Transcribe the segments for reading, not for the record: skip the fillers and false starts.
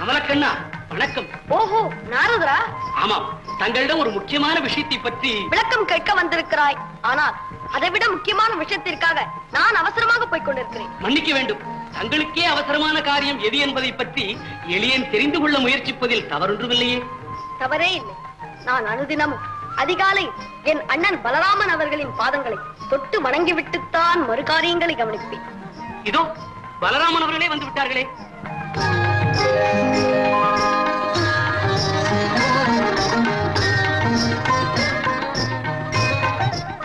கமலக்கண்ணா, வணக்கம். ஓஹோ, நாரதரா? ஆமாம், தங்களிடம் ஒரு முக்கியமான விஷயத்தை பற்றி விளக்கம் கேட்க வந்திருக்கிறாய். ஆனால் அதை விட முக்கியமான விஷயத்திற்காக நான் அவசரமாக போய் கொண்டிருக்கிறேன். மன்னிக்க வேண்டும். தங்களுக்கே அவசரமான காரியம் எது என்பதை பற்றி எளியன் தெரிந்து கொள்ள முயற்சிப்பதில் தவறொன்றுமில்லையே. தவறே இல்லை. நான் அனுதினமும் அதிகாலை என் அண்ணன் பலராமன் அவர்களின் பாதங்களை தொட்டு வணங்கிவிட்டுத்தான் மறுகாரியங்களை கவனிப்பேன். இதோ பலராமன் அவர்களே வந்து விட்டார்களே.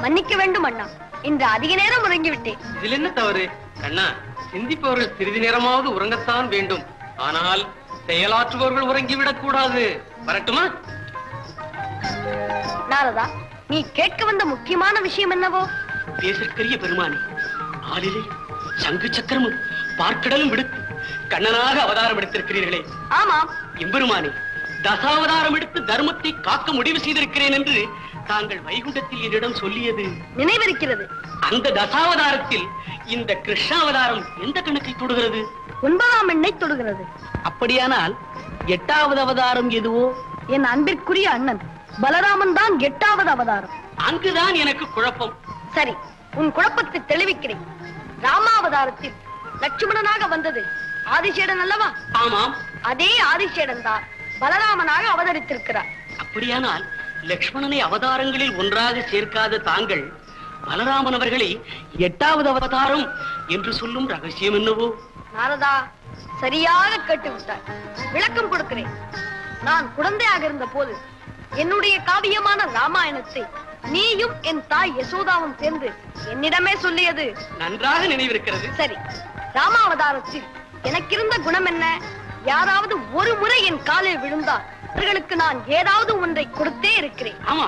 மன்னிக்க வேண்டும் அண்ணா, இன்று அதிக நேரம் உறங்கிவிட்டேன். இதில் என்ன தவறு கண்ணா? சிந்திப்பவர்கள் சிறிது நேரமாவது உறங்கத்தான் வேண்டும். ஆனால் செயலாற்றுபவர்கள் உறங்கிவிடக் கூடாது. வரட்டுமா? நாரதா, நீ கேட்க வந்த முக்கியமான விஷயம் என்னவோ? பேசற்கரிய பெருமானே, ஆளிலே சங்கு சக்கரமும் பார்க்கடலும் விடுத்து கண்ணனாக அவதாரம் எடுத்திருக்கிறீர்களே. ஆமாம். எம்பெருமானே, தசாவதாரம் எடுத்து தர்மத்தை காக்க முடிவு செய்திருக்கிறேன் என்று தாங்கள் வைகுண்டத்தில் என்னிடம் சொல்லியது நினைவிருக்கிறது. அந்த தசாவதாரத்தில் இந்த கிருஷ்ணாவதாரம் எந்த கணக்கை தொடுகிறது? 9ஆம் எண்ணை தொடுகிறது. அப்படியானால் 8வது அவதாரம் எதுவோ? என் அன்பிற்குரிய அண்ணன் பலராமன் தான் 8வது அவதாரம். அங்குதான் எனக்கு குழப்பம். சரி, உன் குழப்பத்தை தெளிவிக்கிறேன். ராமாவதாரத்தில் லட்சுமணனாக வந்தது ஆதிசேடன் அல்லவா? ஆமாம். அதே ஆதிசேடன் தான் பலராமனாக அவதரித்திருக்கிறார். அப்படியானால் லக்ஷ்மணனை அவதாரங்களில் ஒன்றாக சேர்க்காத தாங்கள் பலராமன் அவர்களை 8வது அவதாரம் என்று சொல்லும் ரகசியம் என்னவோ? நாரதா, சரியாக கேட்டுவிட்டார். விளக்கம் கொடுக்கிறேன். நான் குழந்தையாக இருந்த போது என்னுடைய காவியமான ராமாயணத்தை நீயும் என் தாய் யசோதாவும் சேர்ந்து என்னிடமே சொல்லியது நன்றாக நினைவிருக்கிறது. சரி, ராமாவதாரத்தில் எனக்கிருந்த குணம் என்ன? யாராவது ஒரு முறை என் காலில் விழுந்தால் அவர்களுக்கு நான் ஏதாவது ஒன்றை கொடுத்தே இருக்கிறேன். ஆமா.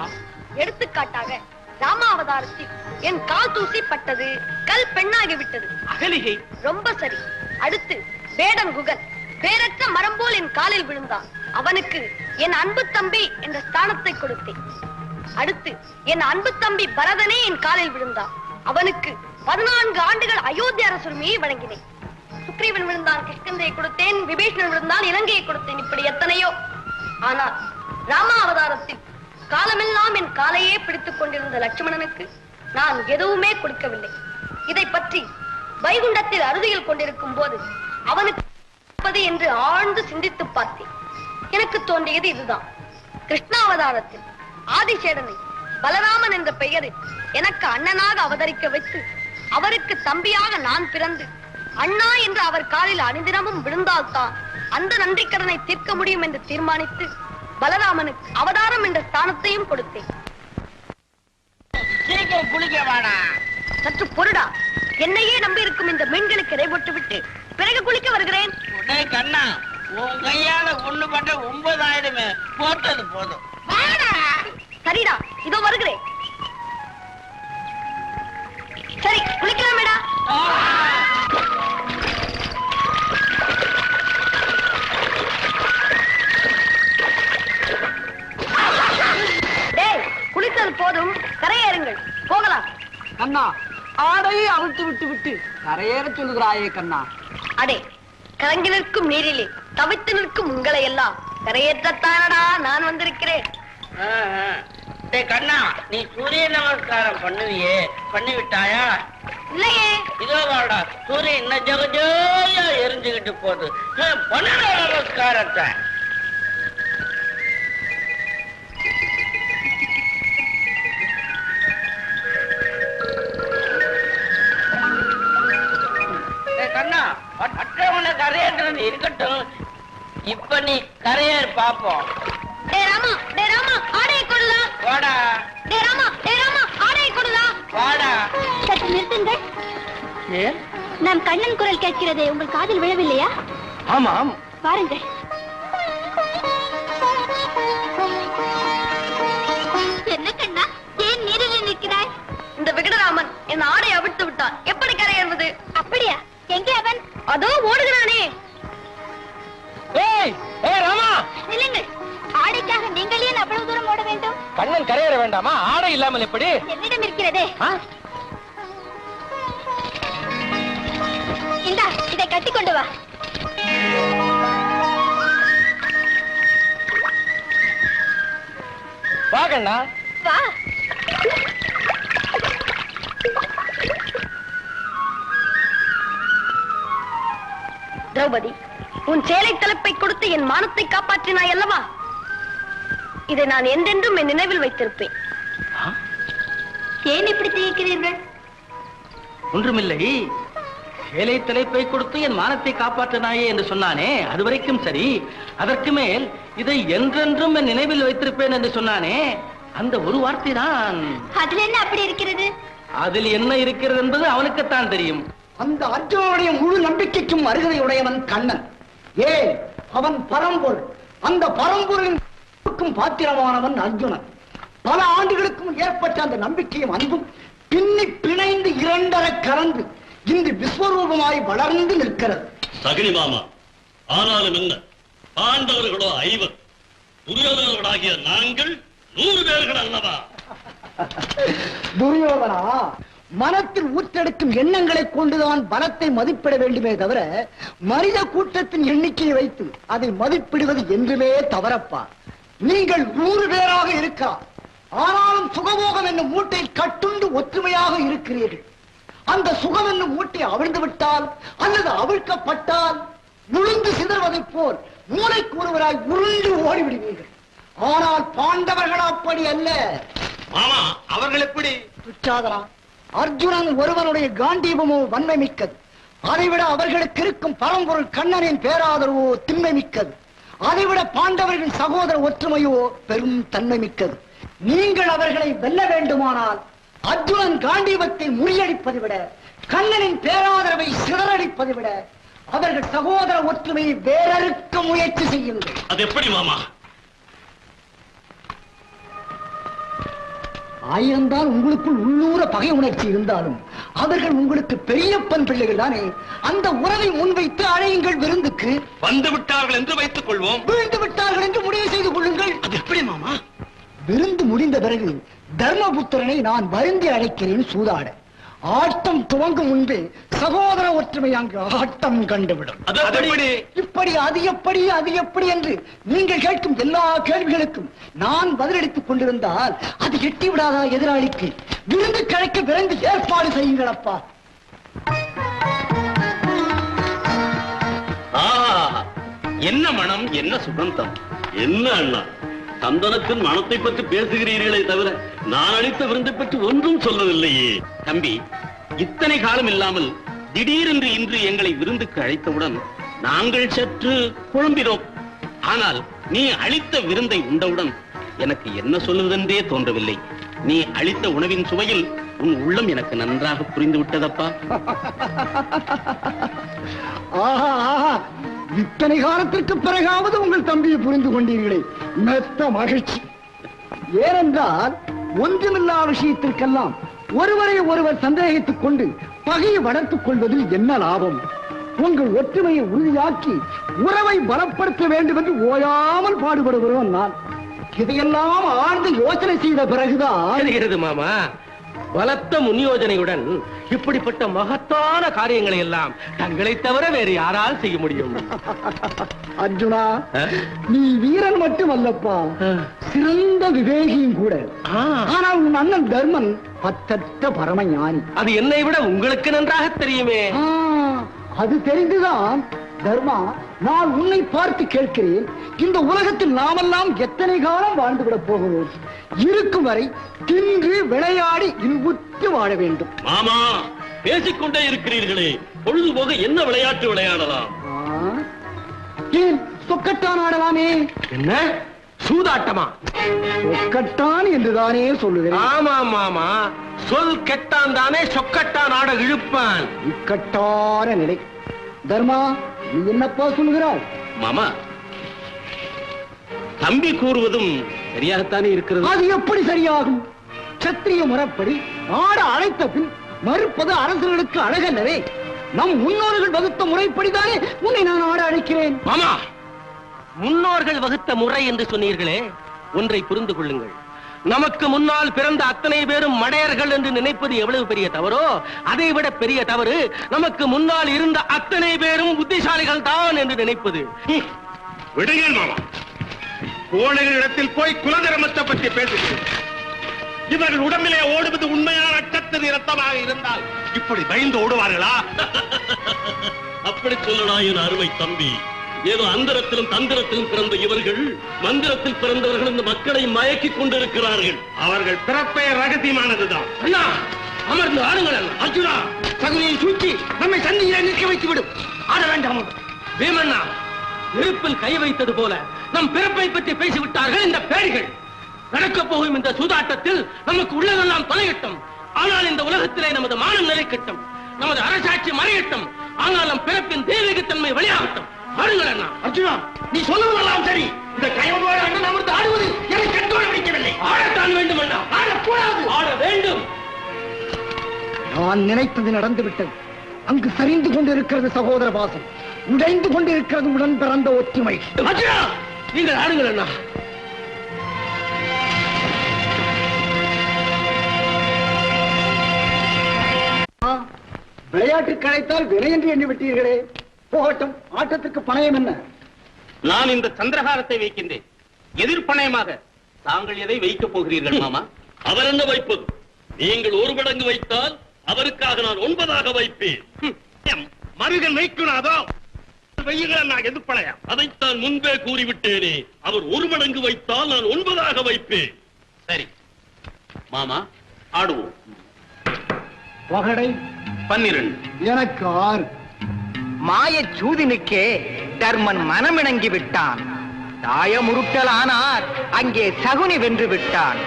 எடுத்துக்காட்டாக ராமாவதாரத்தில் என் கால் தூசி பட்டது, கல் பெண்ணாகிவிட்டது. அகலிகை. ரொம்ப சரி. அடுத்து வேடன் குகன் பேரற்ற மரம் போல் என் காலில் விழுந்தான். அவனுக்கு என் அன்பு தம்பி என்ற ஸ்தானத்தை கொடுத்தேன். அடுத்து என் அன்பு தம்பி பரதனே என் காலில் விழுந்தான். அவனுக்கு 14 ஆண்டுகள் அயோத்தி அரசுரிமையை வழங்கினேன். சுக்ரீவன் விழுந்தான், கிஷ்கிந்தையை கொடுத்தேன். விபீஷணன் விழுந்தான், இலங்கையை கொடுத்தேன். இப்படி எத்தனையோ. ஆனால் ராமா அவதாரத்தில் காலமெல்லாம் என் காலையே பிடித்துக் கொண்டிருந்த லட்சுமணனுக்கு நான் எதுவுமே கொடுக்கவில்லை. இதை பற்றி வைகுண்டத்தில் அறுதியில் கொண்டிருக்கும் போது அவனுக்கு என்று ஆழ்ந்து சிந்தித்து பார்த்தேன். எனக்கு தோன்றியது இதுதான். கிருஷ்ணாவதாரத்தில் ஆதிசேடனை பலராமன் என்ற பெயரில் எனக்கு அண்ணனாக அவதரிக்க வைத்து அவருக்கு தம்பியாக நான் பிறந்து அண்ணா என்று அவர் காலில் அனுதினமும் விழுந்தால்தான் அந்த நன்றி கடனை தீர்க்க முடியும் என்று தீர்மானித்து பலராமனுக்கு அவதாரம் என்ற ஸ்தானத்தையும் கொடுத்தேன். சற்று பொருடா. என்னையே நம்பி இருக்கும் இந்த மீன்களுக்கு இடைபோட்டு விட்டு பிறகு குளிக்க வருகிறேன். கண்ணா, உன் கையால ஒண்ணு பண்ற 9000 போட்டது போதும். சரிடா, இதோ வருகிறேன். சரி, குளிக்கலாமேடா. டேய், குளித்தல் போதும், கரையேறுங்கள், போகலாம். கண்ணா, ஆடையை அவிழ்த்து விட்டு விட்டு கரையேற சொல்லுகிறாயே கண்ணா. அடே, கலங்கி நிற்கும் நீரிலே தவித்து நிற்கும் உங்களை எல்லாம் கரையேற்றத்தானடா நான் வந்திருக்கிறேன். கண்ணா, நீ சூரிய நமஸ்காரம் பண்ணுவியே, பண்ணிவிட்டாயா? இல்லையே. இதோ வாடா, சூரியன் இன்னும் ஜகஜோயா எரிஞ்சுக்கிட்டு போகுது. பண்ண நமஸ்காரத்தை. கண்ணா, மற்றவனை கரையேற்றது இருக்கட்டும், இப்ப நீ கரையேறு பாப்போம். ஆடையை கொடுடா. வாடா. ஆடையை கொடுடா. வாடா. சற்று நிறுத்துங்கள். நம் கண்ணன் குரல் கேட்கிறதே, உங்கள் காதில் விழவில்லையா? ஆமாம். பாருங்கள். என்ன கண்ணா, ஏன் நீரில் நிற்கிறாய்? இந்த விகடராமன் என் ஆடை அவிழ்த்து விட்டான். எப்படி கரையேறுவது? அப்படியா? எங்கே அவன்? அதோ ஓடுகிறானே. ராமா, நில்லுங்கள். ஆடைக்காக நீங்கள் ஏன் அவ்வளவு தூரம் ஓட வேண்டும்? கண்ணன் கரையேற வேண்டாமா? ஆடை இல்லாமல் எப்படி? என்னிடம் இருக்கிறதே. இந்தா, இதை கட்டிக்கொண்டு வா. கண்ணா. வா. திரௌபதி, உன் சேலை தலைப்பை கொடுத்து என் மானத்தை காப்பாற்றினாய் அல்லவா? இதை நான் என்றென்றும் என் நினைவில் வைத்திருப்பேன். ஏன் இப்படி திகைக்கிறீர்கள்? ஒன்றுமில்லை. சேலை தலைப்பை கொடுத்து என் மானத்தை காப்பாற்றினாயே என்று சொன்னானே, அது வரைக்கும் சரி. அதற்கு மேல் இதை என்றென்றும் என் நினைவில் வைத்திருப்பேன் என்று சொன்னானே, அந்த ஒரு வார்த்தை தான். அதில் என்ன அப்படி இருக்கிறது? அதில் என்ன இருக்கிறது என்பது அவனுக்குத்தான் தெரியும். அந்த அர்ஜுனனுடைய முழு நம்பிக்கைக்கும் அருகதை உடையவன் கண்ணன். ஏன், அவன் பரம்பொருள். அந்த பரம்பொருளின் பாத்திரமானவன் அர்ஜுனன். பல ஆண்டுகளுக்கும் ஏற்பட்ட அந்த நம்பிக்கையும் அன்பும் பின்னி பிணைந்து இரண்டரை கலந்து இன்று விஸ்வரூபமாய் வளர்ந்து நிற்கிறது. சகினி மாமா, ஆனாலும் என்ன, பாண்டவர்களோ 5, துரியோதனர்களாகிய நாங்கள் 100 பேர்கள் அல்லவா? துரியோதனா, மனத்தில் ஊற்றெடுக்கும் எண்ணங்களை கொண்டுதான் பலத்தை மதிப்பிட வேண்டுமே தவிர மனித கூட்டத்தின் எண்ணிக்கையை வைத்து அதை மதிப்பிடுவது என்றுமே தவறப்பா. நீங்கள் 100 பேராக இருக்கலாம், ஆனாலும் சுகபோகம் என்னும் மூட்டை கட்டுண்டு ஒற்றுமையாக இருக்கிறீர்கள். அந்த சுகம் என்னும் மூட்டை அவிழ்ந்து விட்டால் அல்லது அவிழ்க்கப்பட்டால் விழுந்து சிதறுவதைப் போல் மூளைக்கு ஒருவராய் உருண்டு ஓடிவிடுவீர்கள். ஆனால் பாண்டவர்கள் அப்படி அல்ல. மாமா, அவர்கள் எப்படி? துச்சாதனா, அர்ஜுனன் ஒருவனுடைய காண்டீபமோ வன்மை மிக்கது. அதைவிட அவர்களுக்கு இருக்கும் பரம்பொருள் கண்ணனின் பேராதரவோ திண்மை மிக்கது. அதைவிட பாண்டவர்களின் சகோதர ஒற்றுமையோ பெரும் தன்மை மிக்கது. நீங்கள் அவர்களை வெல்ல வேண்டுமானால் அர்ஜுனன் காண்டீபத்தை முறியடிப்பதை விட, கண்ணனின் பேராதரவை சிதறடிப்பதை விட அவர்கள் சகோதர ஒற்றுமையை வேறறுக்க முயற்சி செய்யுங்கள். அது எப்படி மாமா? ஆயிரம்தான் உங்களுக்குள் உள்ளூர பகை உணர்ச்சி இருந்தாலும் அவர்கள் உங்களுக்கு பெரியப்பன் பிள்ளைகள் தானே. அந்த உறவை முன்வைத்து அழையுங்கள் விருந்துக்கு. வந்து விட்டார்கள் என்று வைத்துக் கொள்வோம். வீழ்ந்து விட்டார்கள் என்று முடிவு செய்து கொள்ளுங்கள். அது எப்படி மாமா? விருந்து முடிந்த பிறகு தர்மபுத்திரனை நான் வருந்தி அழைக்கிறேன் சூதாட. ஆட்டம் துவங்கும் முன்பே சகோதர ஒற்றுமை அங்கு ஆட்டம் கண்டுவிடும். இப்படி அது எப்படி அது எப்படி என்று நீங்கள் கேட்கும் எல்லா கேள்விகளுக்கும் நான் பதிலளித்துக் கொண்டிருந்தால் அது எட்டி விடாதா எதிராளிக்கு? விருந்து கிடைக்க விரைந்து ஏற்பாடு செய்யுங்களப்பா. என்ன மனம், என்ன சுகந்தம்! என்ன அண்ணா, சந்தனத்தின் மனத்தை பற்றி பேசுகிறீர்களே தவிர நான் அளித்த விருந்தை பற்றி ஒன்றும் சொல்லவில்லையே. தம்பி, இத்தனை காலம் இல்லாமல் திடீரென்று இன்று எங்களை விருந்துக்கு அழைத்தவுடன் நாங்கள் சற்று குழம்பினோம். ஆனால் நீ அளித்த விருந்தை உண்டவுடன் எனக்கு என்ன சொல்லுவதென்றே தோன்றவில்லை. நீ அளித்த உணவின் சுவையில் உன் உள்ளம் எனக்கு நன்றாக புரிந்து விட்டதப்பா. ஆஹா ஆஹா, இத்தனை காலத்திற்கு பிறகாவது உங்கள் தம்பியை புரிந்து கொண்டீர்களே, மெத்த மகிழ்ச்சி. ஏனென்றால் ஒன்றுமில்லா விஷயத்திற்கெல்லாம் ஒருவரை ஒருவர் சந்தேகித்துக் கொண்டு பகையை வளர்த்துக் கொள்வதில் என்ன லாபம்? உங்கள் ஒற்றுமையை உறுதியாக்கி உறவை பலப்படுத்த வேண்டும் என்று ஓயாமல் பாடுபடுகிறோம் நான். இதையெல்லாம் ஆழ்ந்து யோசனை செய்த பிறகுதான் மாமா, பலத்த முன்யோஜனையுடன் இப்படிப்பட்ட மகத்தான காரியங்களை எல்லாம் தங்களை தவிர வேறு யாரால் செய்ய முடியும்? அர்ஜுனா, நீ வீரன் மட்டும் அல்லப்பா, சிறந்த விவேகியும் கூட. ஆனால் உன் அண்ணன் தர்மன் பத்தற்ற பரம ஞானி. அது என்னை விட உங்களுக்கு நன்றாக தெரியுமே. அது தெரிந்துதான் தர்மா, நான் உன்னை பார்த்து கேட்கிறேன், இந்த உலகத்தில் நாமெல்லாம் எத்தனை காலம் வாழ்ந்துவிடப் போகிறோம்? இருக்கும் வரை தின்று விளையாடி இன்புற்று வாழ வேண்டும். மாமா, பேசிக்கொண்டே இருக்கிறீர்களே, பொழுதுபோக என்ன விளையாட்டு விளையாடலாம்? ஏன் சொக்கட்டான் ஆடலாமே? என்ன சூதாட்டமா? சொக்கட்டான் என்றுதானே சொல்லுகிறேன். ஆமா மாமா, சொல் கெட்டான் தானே சொக்கட்டான் ஆட இழுப்பான். இக்கட்டான நிலை. தர்மா, நீ என்னப்பா சொல்லுகிறாய்? மாமா, தம்பி கூறுவதும் சரியாகத்தானே இருக்கிறது. அது எப்படி சரியாகும்? சத்திரிய முறைப்படி ஆட அழைத்த பின் மறுப்பது அரசர்களுக்கு அழகல்லவே. நம் முன்னோர்கள் வகுத்த முறைப்படிதானே உன்னை நான் ஆட அழைக்கிறேன். மாமா, முன்னோர்கள் வகுத்த முறை என்று சொன்னீர்களே, ஒன்றை புரிந்து கொள்ளுங்கள். நமக்கு முன்னால் பிறந்த அத்தனை பேரும் மடையர்கள் என்று நினைப்பது எவ்வளவு பெரிய தவறோ, அதை விட பெரிய தவறு நமக்கு முன்னால் இருந்த அத்தனை பேரும் புத்திசாலிகள் தான் என்று நினைப்பது. விடுங்கள் மாமா, கோழைகளிடத்தில் போய் குலதர்மத்தை பற்றி பேசுகிறேன். இவர்கள் உடம்பிலே ஓடுவது உண்மையான ரத்தத்தின் இரத்தமாக இருந்தால் இப்படி பயந்து ஓடுவார்களா? அப்படி சொல்லடா என் அருமை தம்பி. ஏதோ அந்தரத்திலும் தந்திரத்திலும் பிறந்த இவர்கள் மந்திரத்தில் பிறந்தவர்கள் இந்த மக்களை மயக்கிக் கொண்டிருக்கிறார்கள். அவர்கள் பிறப்பே ரகசியமானதுதான். அண்ணா, அமர்ந்து ஆடுங்கள் அண்ணா. அர்ஜுனா, சகுனியை சூழ்ச்சி நம்மை சந்தியிலே நிற்க வைத்து விடும். ஆட வேண்டாம் பீமண்ணா. நெருப்பில் கை வைத்தது போல நம் பிறப்பை பற்றி பேசிவிட்டார்கள் இந்த பேடிகள். நடக்கப் போகும் இந்த சூதாட்டத்தில் நமக்கு உள்ளதெல்லாம் தொலையட்டும். ஆனால் இந்த உலகத்திலே நமது மானம் நிலைக்கட்டும், நமது அரசாட்சி மறையட்டும். ஆனால் நம் பிறப்பின் தெய்வீகத்தன்மை வெளியாகட்டும். ஆடுங்கள் அண்ணா. அர்ஜுனா, நீ சொல்லுவதெல்லாம் சரி. இந்த கையோடு அண்ணன் அமர்ந்து ஆடுவது எனக்கு கண்ட்ரோல் பிடிக்கவில்லை. ஆடத்தான் வேண்டும் அண்ணா. ஆடக்கூடாது. ஆட வேண்டும். நான் நினைத்தது நடந்துவிட்டது. அங்கு சரிந்து கொண்டிருக்கிறது சகோதர பாசம், உடைந்து கொண்டிருக்கிறது உடன் பிறந்த ஒற்றுமை. அர்ஜுனா, நீங்கள் ஆடுங்கள் அண்ணா. விளையாட்டு கழைத்தால் வினை என்று எண்ணி விட்டீர்களே. போகட்டும், ஆட்டத்திற்கு பணயம் என்ன? நான் இந்த சந்திரகாரத்தை வைக்கின்றேன். எதிர்ப்பணயமாக தாங்கள் எதை வைக்கப் போகிறீர்கள் மாமா? அவர் என்ன வைப்பது? நீங்கள் ஒரு மடங்கு வைத்தால் அவருக்காக நான் 9 வைப்பேன். மருகன் வைக்கணாதோ வையுங்கள். நான் எதிர்ப்பணயம் அதைத்தான் முன்பே கூறிவிட்டேனே. அவர் 1 மடங்கு வைத்தால் நான் 9 வைப்பேன். சரி மாமா, ஆடுவோம். பகடை 12. எனக்கு 6. மாயச் சூதினுக்கே தர்மன் மனமிணங்கி விட்டான். தாயமுருட்டலானார் அங்கே சகுனி வென்று விட்டான்.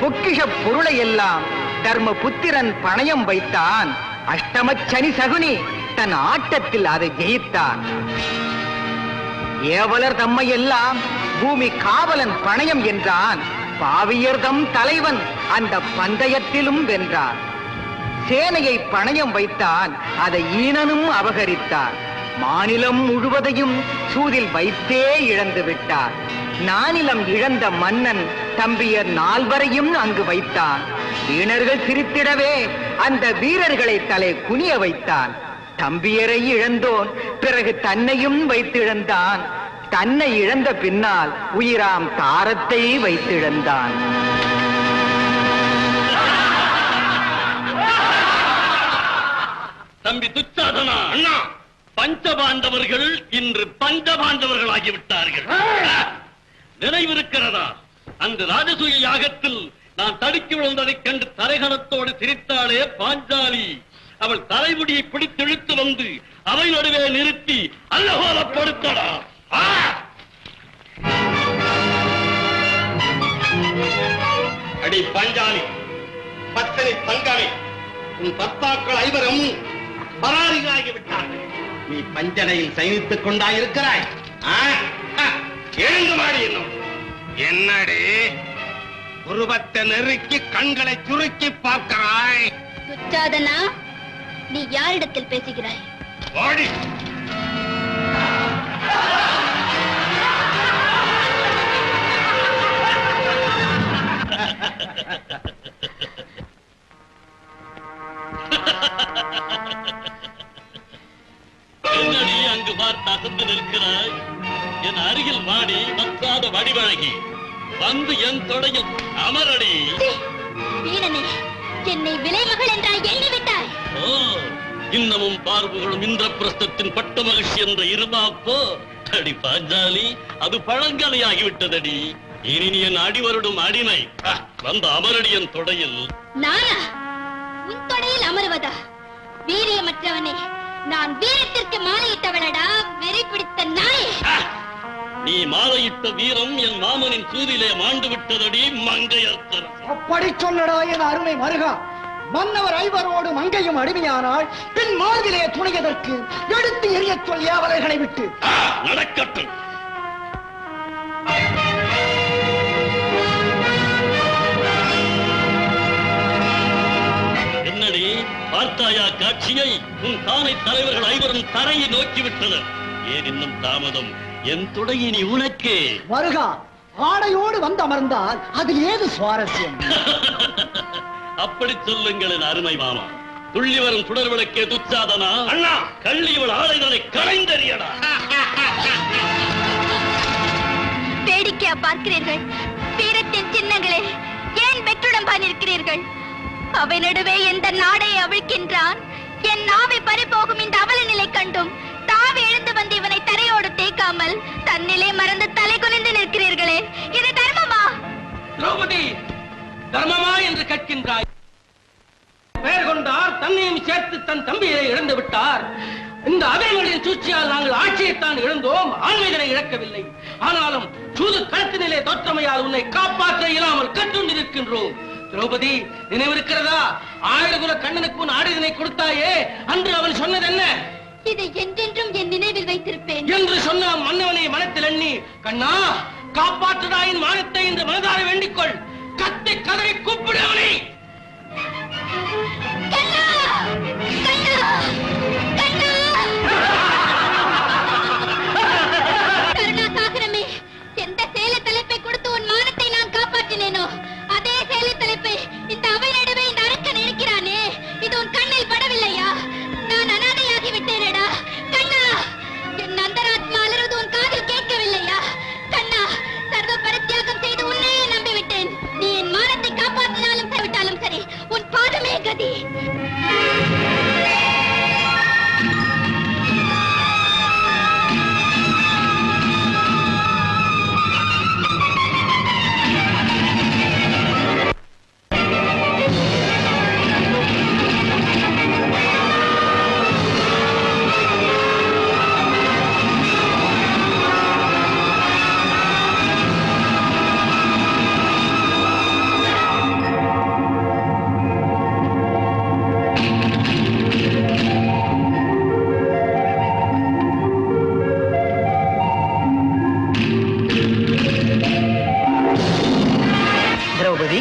பொக்கிஷ பொருளை எல்லாம் தர்ம புத்திரன் பணயம் வைத்தான். அஷ்டமச் சனி சகுனி தன் ஆட்டத்தில் அதை ஜெயித்தான். ஏவலர் தம்மை எல்லாம் பூமி காவலன் பணயம் என்றான். பாவியர்தம் தலைவன் அந்த பந்தயத்திலும் வென்றான். சேனையை பணயம் வைத்தான், அதை ஈனனும் அபகரித்தான். மாநிலம் முழுவதையும் சூதில் வைத்தே இழந்து விட்டார். நானிலம் இழந்த மன்னன் தம்பியர் 4 அங்கு வைத்தான். வீணர்கள் சிரித்திடவே அந்த வீரர்களை தலை குனிய வைத்தான். தம்பியரை இழந்தோன் பிறகு தன்னையும் வைத்திழந்தான். தன்னை இழந்த பின்னால் உயிராம் தாரத்தை வைத்திழந்தான். தம்பி துச்சாதனா, அண்ணா, பஞ்சபாண்டவர்கள் இன்று பஞ்சபாண்டவர்கள் ஆகிவிட்டார்கள். நினைவிருக்கிறதா? அந்த ராஜசூய யாகத்தில் நான் தடுக்கி விழுந்ததைக் கண்டு தரைகணத்தோடு சிரித்தாளே பாஞ்சாலி. அவள் தலைமுடியை பிடித்தெழுத்து வந்து அவை நடுவே நிறுத்தி அல்லகோலப்படுத்தடா. அடி பாஞ்சாலி, பத்தனை தங்கமே, உன் பத்தாக்கள் 5 பராரிகளாகிவிட்டார்கள். நீ பஞ்சனையில் சயனித்துக் கொண்டாயிருக்கிறாய். எழுந்து மாடி. என்னடி உருவத்தை நெருக்கி கண்களை சுருக்கி பார்க்கிறாய்? துச்சாதனா, நீ யாரிடத்தில் பேசுகிறாய்? ஓடி. என்னடி அங்கு பார்த்து அசந்து நிற்கிறாய்? என் அருகில் வாடி, வற்றாத வடிவழகி, வந்து என் தொடையில் அமரடி. வீணனே, என்னை விலைமகள் என்றாய் எண்ணிவிட்டாய். ஓ, இன்னமும் பார்வுகளும் இந்திரபிரஸ்தத்தின் பட்ட மகிழ்ச்சி என்ற இருமாப்போ? அடி பாஞ்சாலி, அது பழங்கலையாகிவிட்டதடி. இனி நீ என் அடிவருடும் அடிமை. வந்த அமரடி என் தொடையில். நானா உன் தொடையில் அமருவதா? வீரியமற்றவனே, நான் வீரத்திற்கு மாலையிட்டவளடா, வெறி பிடித்த நாயே. நீ மாலையிட்ட வீரம் என் மாமனின் சூதிலே மாண்டு விட்டதடி மங்கையர்த்தர். அப்படி சொல்லடா என் அருமை மருகா. மன்னவர் 5 மங்கையும் அடிமையானால் பின் மார்பிலே துணையதற்கு எடுத்து எரிய சொல் ஏவலர்களை விட்டு. நடக்கட்டும். என்னடி பார்த்தாயா காட்சியை? உன் தானை தலைவர்கள் 5 தரையை நோக்கிவிட்டனர். ஏன் இன்னும் தாமதம்? என் துடையினி உனக்கே. மருகா, ஆடையோடு வந்து அமர்ந்தால் அதில் ஏது சுவாரஸ்யம்? அப்படி சொல்லுங்கள் என் அருமை மாமா. துள்ளி வரும் சுடர் விளக்கே துச்சாதனா, அண்ணா, கள்ளியவள் ஆடைகளை களைந்தறியடா. வேடிக்கை வேடிக்கையா பார்க்கிறீர்கள்? வீரத்தின் சின்னங்களே, ஏன் வெற்றுடம்பான் இருக்கிறீர்கள்? அவை நடுவே எந்த நாடை அவிழ்க்கின்றான். என் நாவை பறிபோகும் இந்த அவல நிலை கண்டும் தாவி எழுந்து வந்து இவனை தரையோடு தேய்க்காமல் தன்னிலை மறந்து தலை குனிந்து நிற்கிறீர்களே, இது தர்மமா? திரௌபதி, தர்மமா என்று கேட்கின்றாய். பெயர் கொண்டார், தன்னையும் சேர்த்து தன் தம்பியை இழந்து விட்டார். இந்த அவைகளின் சூழ்ச்சியால் நாங்கள் ஆட்சியைத்தான் இழந்தோம், ஆண்மைகளை இழக்கவில்லை. ஆனாலும் சூது களத்தினிலே தோற்றமையால் உன்னை காப்பாற்ற இயலாமல் கற்றுண்டிருக்கின்றோம். திரௌபதி, நினைவிருக்கிறதா? ஆயிரகுல கண்ணனுக்கு உன் ஆடிதனை கொடுத்தாயே, அன்று அவன் சொன்னது என்ன? இதை என்றென்றும் என் நினைவில் வைத்திருப்பேன் என்று சொன்ன மன்னவனை மனத்தில் எண்ணி, கண்ணா காப்பாற்றுதாயின் மானத்தை என்று மனதார வேண்டிக்கொள். கத்தை கதறி கூப்பிடு அவனை. கருணாசாகரமே, எந்த சேலை தலைப்பை கொடுத்து உன் மானத்தை நான் காப்பாற்றினேனோ அதே சேலை தலைப்பை இந்த அவை நடுவே இந்த அரக்கன் இருக்கிறானே, இது உன் கண்ணில் படவில்லையா? நான் அனாதையாகி விட்டேனடா கண்ணா. என் அந்தராத்மா அலறுவது உன் காதில் கேட்கவில்லையா? கண்ணா, சர்வ பரித்தியாகம் செய்து உன்னையே நம்பிவிட்டேன். நீ என் மானத்தை காப்பாற்றினாலும் விட்டாலும் சரி, உன் பாதமே கதி. திரௌபதி,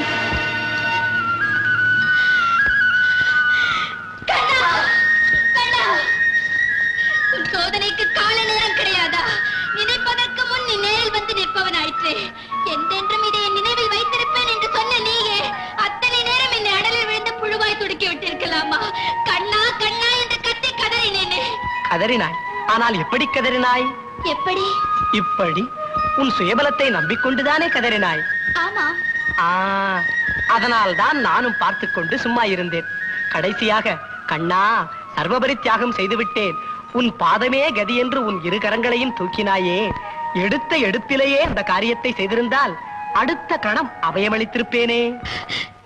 உன் சோதனைக்கு கால நேரம் கிடையாதா? நினைப்பதற்கு முன் நீ நேரில் வந்து நிற்பவனாயிற்று. என்றென்றும் இதை என் நினைவில் வைத்திருப்பேன் என்று சொன்ன நீயே அத்தனை நேரம் என்னை அடலில் விழுந்து புழுவாய் துடுக்கி விட்டிருக்கலாமா? கண்ணா கண்ணா என்று கத்தி கதறினேனே. கதறினாய்? ஆனால் எப்படி கதறினாய்? எப்படி? இப்படி உன் சுயபலத்தை நம்பிக்கொண்டுதானே கதறினாய். ஆமா. அதனால் தான் நானும் பார்த்து கொண்டு சும்மா இருந்தேன். கடைசியாக கண்ணா, சர்வபரி தியாகம் செய்துவிட்டேன், உன் பாதமே கதி என்று உன் இரு கரங்களையும் தூக்கினாயே. எடுத்த எடுப்பிலேயே அந்த காரியத்தை செய்திருந்தால் அடுத்த கணம் அபயமளித்திருப்பேனே.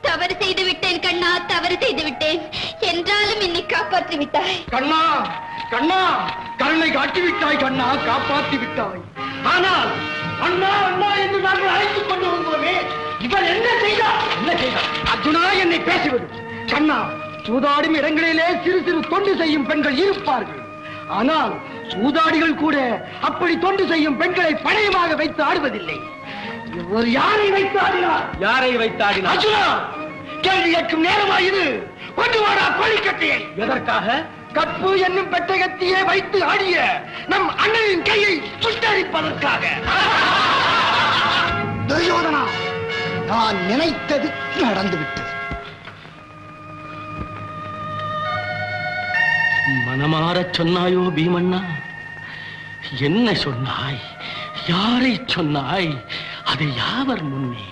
தவறு செய்து விட்டேன் கண்ணா, தவறு செய்து விட்டேன். என்றாலும் என்னை காப்பாற்றி விட்டாய். கண்ணா கண்ணா, கருணை காட்டி விட்டாய் கண்ணா, காப்பாற்றி விட்டாய். ஆனால் அண்ணா அண்ணா என்று நாங்கள் அழைத்துக் கொண்டு வந்தோமே, இவன் என்ன செய்தார்? என்ன செய்தார்? அர்ஜுனா, என்னை பேசுவது. கண்ணா, சூதாடும் இடங்களிலே சிறு சிறு தொண்டு செய்யும் பெண்கள் இருப்பார்கள். ஆனால் சூதாடிகள் கூட அப்படி தொண்டு செய்யும் பெண்களை பணையமாக வைத்து ஆடுவதில்லை. இவர் யாரை வைத்து ஆடினார்? யாரை வைத்து ஆடினார்? அர்ஜுனா, கேள்வி கேட்கும் நேரமாயிரு. கொண்டு வாடா கொள்ளிக்கட்டையை. எதற்காக? கற்பு என்னும் பெட்டகத்தையே வைத்து ஆடிய நம் அண்ணனின் கையை சுட்டரிப்பதற்காக. துரியோதனா, நான் நினைத்தது நடந்துவிட்டது. மனமாறச் சொன்னாயோ பீமண்ணா? என்ன சொன்னாய்? யாரை சொன்னாய்? அதை யாவர் முன்னே?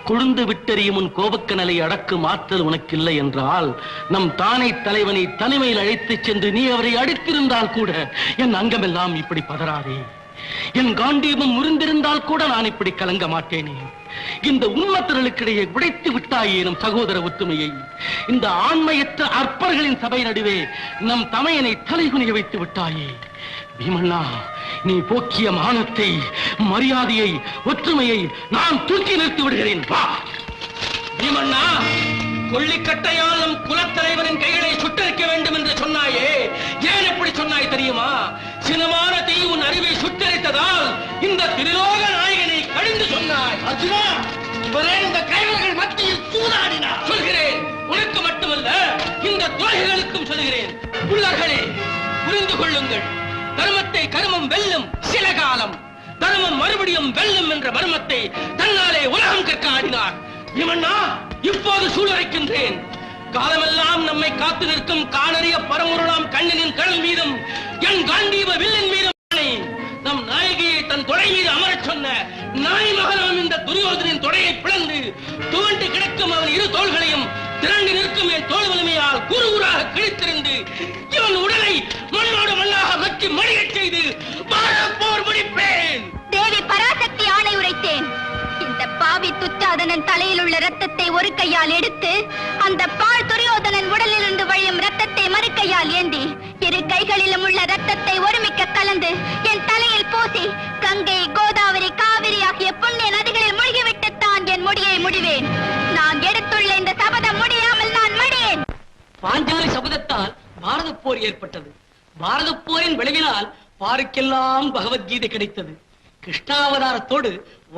கொழுந்து விட்டெறியும் உன் கோபக்கனலை அடக்கும் ஆற்றல் உனக்கில்லை என்றால் நம் தானை தலைவனை தனிமையில் அழைத்துச் சென்று நீ அவரை அடித்திருந்தால் கூட என் அங்கமெல்லாம் இப்படி பதறாதே. என் காண்டீபம் முறிந்திருந்தால் கூட நான் இப்படி கலங்க மாட்டேனே. இந்த உண்மத்தினர்களுக்கிடையே உடைத்து விட்டாயே நம் சகோதர ஒற்றுமையை. இந்த ஆண்மையற்ற அற்பர்களின் சபை நடுவே நம் தமையனை தலைகுனிய வைத்து விட்டாயே. பீமண்ணா, நீ போக்கிய மானத்தை, மரியாதையை, ஒற்றுமையை நான் தூக்கி நிறுத்தி விடுகிறேன். வா பீமண்ணா, கொள்ளிக்கட்டையால் நம் குலத்தலைவரின் கைகளை சுட்டரிக்க வேண்டும் என்று சொன்னாயே, ஏன் எப்படி சொன்னாய் தெரியுமா? சினமான தீ உன் அறிவை சுட்டரித்ததால் இந்த திரிலோக நாயகனை கடிந்து சொன்னாய். அர்ஜுனா, இவரே இந்த கைவர்கள் மத்தியில் சூதாடினார். சொல்கிறேன், உனக்கு மட்டுமல்ல இந்த துரோகிகளுக்கும் சொல்கிறேன். புள்ளர்களே, புரிந்து கொள்ளுங்கள். தர்மத்தை கர்மம் வெல்லும் சில காலம், தர்மம் மறுபடியும் வெல்லும் என்ற மர்மத்தை தன்னாலே உலகம் கற்க ஆடினார். இவண்ணா, இப்போது சூழரைக்கின்றேன். காலமெல்லாம் நம்மை காத்து நிற்கும் காணறிய பரமுருளாம் கண்ணனின் கடல் மீதும் என் காண்டீப வில்லின் மீதும் நம் நாயகியை தன் தொலை மீது அமர சொன்ன நாய் மகனாம் இந்த துரியோதனின் தொடையை பிளந்து துவண்டு கிடக்கும் அவன் இரு தோள்களையும் திரண்டு நிற்கும் என் தோல் வலிமையால் கூறு கூறாக கிழித்திருந்து இவன் உடலை மண்ணோடு மண்ணாக மற்றி மடியச் செய்து போர் முடிப்பேன். தேவி பராசக்தி ஆணை உரைத்தேன். இந்த பாவி துச்சாதனன் தலையில் உள்ள ரத்தத்தை ஒரு கையால் எடுத்து அந்த பால் துரியோதனன் உடலில் இருந்து வழியும் ரத்தத்தை மறு கையால் ஏந்தி இரு கைகளிலும் உள்ள ரத்தத்தை ஒருமிக்க கலந்து என் தலையில் பூசி கங்கை கோதாவரி காவிரி ஆகிய புண்ணிய நதிகளில் மூழ்கிவிட்டுத்தான் என் முடியை முடிவேன். நான் எடுத்துள்ள இந்த சபதம் முடியாமல் நான் மடியேன். பாஞ்சாலி சபதத்தால் பாரத போர் ஏற்பட்டது. பாரத போரின் விளைவினால் பாருக்கெல்லாம் பகவத்கீதை கிடைத்தது. கிருஷ்ணாவதாரத்தோடு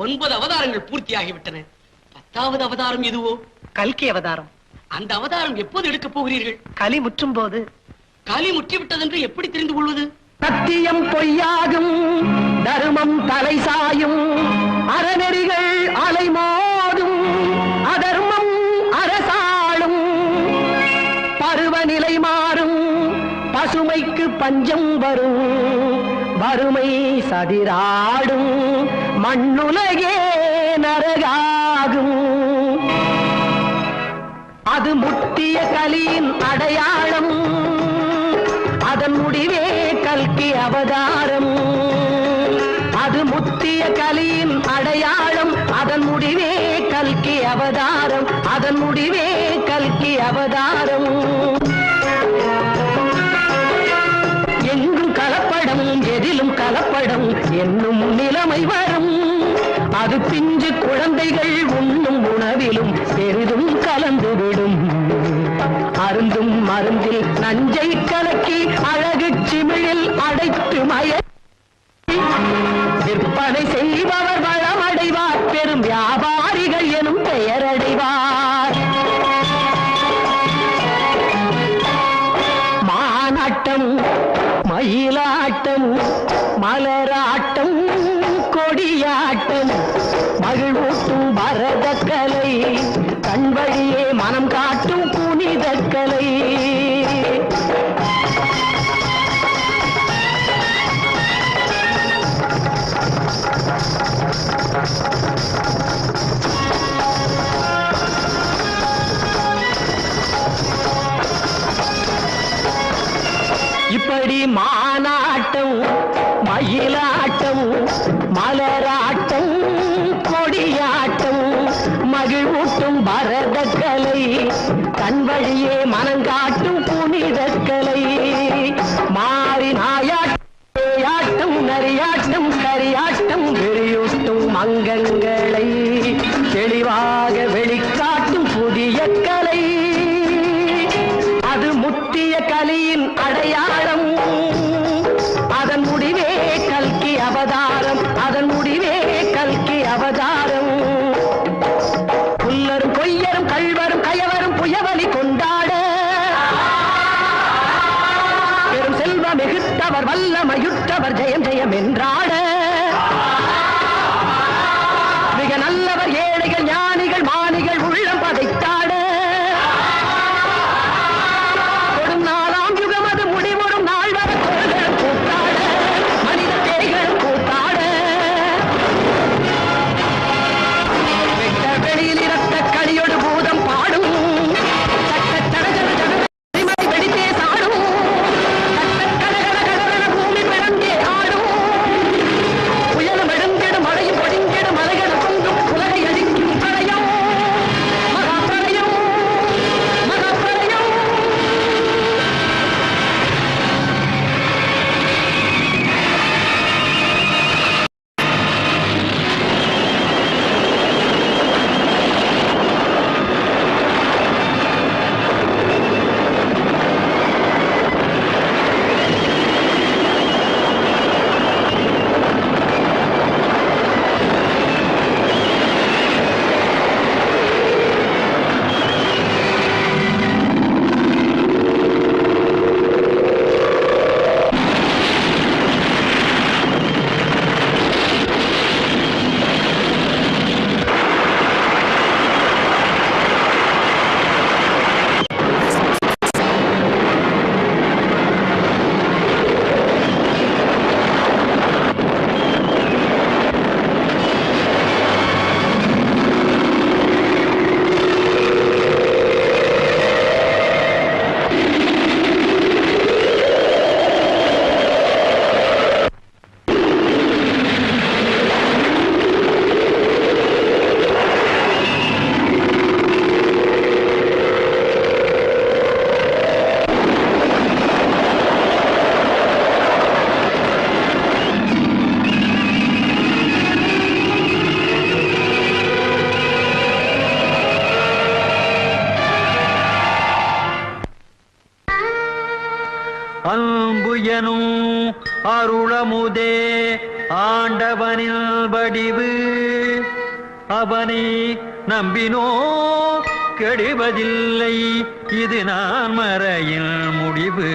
9 அவதாரங்கள் பூர்த்தியாகிவிட்டன. 10வது அவதாரம் எதுவோ? கல்கி அவதாரம். அந்த அவதாரம் எப்போது எடுக்கப் போகிறீர்கள்? கலி முற்றும் போது. கலி முற்றிவிட்டது என்று எப்படி தெரிந்து கொள்வது? சத்தியம் பொய்யாகும், தர்மம் தலை சாயும், அறநெறிகள் அலைமோதும், அதர்மம் அரசாளும், பருவநிலை மாறும், பசுமைக்கு பஞ்சம் வரும், வறுமை சதிராடும், மண்ணுலகே நரகாகும். அது முத்திய கலியின் அடையாளம், அதன் முடிவே கல்கி அவதாரம். அது முத்திய கலியின் அடையாளம், அதன் முடிவே கல்கி அவதாரம், அதன் முடிவே கல்கி அவதாரம். எங்கும் கலப்படம், எதிலும் கலப்படம் என்னும் நிலைமை வரும். அது பிஞ்சு குழந்தைகள் உண்ணும் உணவிலும் பெரிதும் கலந்துவிடும். அருந்தும் மருந்தில் நஞ்சை கலக்கி அழகு சிமிழில் அடைத்து விற்பனை செய்பவர் வளமடைவார், பெரும் வியாபாரிகள் எனும் பெயரடைவார். மானாட்டம், மயிலாட்டம், மலராட்டம், கொடியாட்டம், மகிழ்வூட்டும் பரத கலை, கண் வழியே மனம் காட்டும் புனித கலை. இப்படி மானாட்டம், மயிலாட்டம், மலராட்டம், கொடியாட்டம், மகிழ்வூட்டும் பரத கலை, கண் வழியே மனங்காட்டும் புனித கலை. மாறி நாயாட்டம், நரியாட்டம், கரியாட்டம், வெளியூட்டும் அங்கங்களை தெளிவாக வெளிக்காட்டும் புதிய கலை. அது முத்திய கலியின் அடையாளம், அதன் முடிவே கல்கி அவதாரம், அதன் முடிவே கல்கி அவதாரம். புல்லரும் பொய்யரும் கள்வரும் கயவரும் புயவலி கொண்டாட, பெரும் செல்வ மிகுத்தவர் வல்லமையுற்றவர் ஜெயம் ஜெயம் என்றாட, மிக நல்லவர் ஏழைகள் ஞானிகள் மானிகள் உள்ளம் பதைத்தாட, அருளமுதே ஆண்டவனில் வடிவு அவனை நம்பினோ கெடுவதில்லை இது நான் மறையில் முடிவு